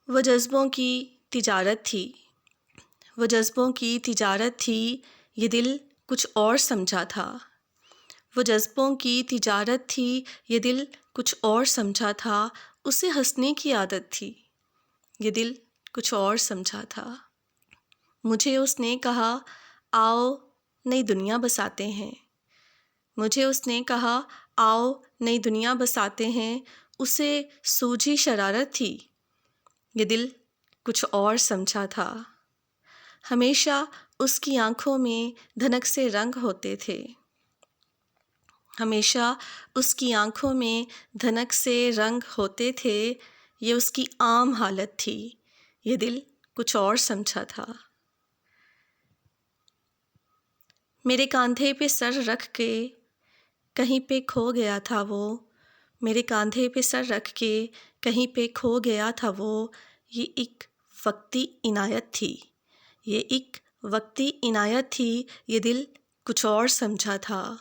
وہ جذبوں کی تجارت تھی، وہ جذبوں کی تجارت تھی، یہ دل کچھ اور سمجھا تھا۔ وہ جذبوں کی تجارت تھی، یہ دل کچھ اور سمجھا تھا۔ اسے ہنسنے کی عادت تھی، یہ دل کچھ اور سمجھا تھا۔ مجھے اس نے کہا آؤ نئی دنیا بساتے ہیں، مجھے اس نے کہا آؤ نئی دنیا بساتے ہیں۔ اسے سوجھی شرارت تھی، یہ دل کچھ اور سمجھا تھا۔ ہمیشہ اس کی آنکھوں میں دھنک سے رنگ ہوتے تھے، ہمیشہ اس کی آنکھوں میں دھنک سے رنگ ہوتے تھے۔ یہ اس کی عام حالت تھی، یہ دل کچھ اور سمجھا تھا۔ میرے کاندھے پہ سر رکھ کے کہیں پہ کھو گیا تھا وہ، میرے کاندھے پہ سر رکھ کے کہیں پہ کھو گیا تھا وہ۔ یہ ایک وقتی عنایت تھی، یہ ایک وقتی عنایت تھی، یہ دل کچھ اور سمجھا تھا۔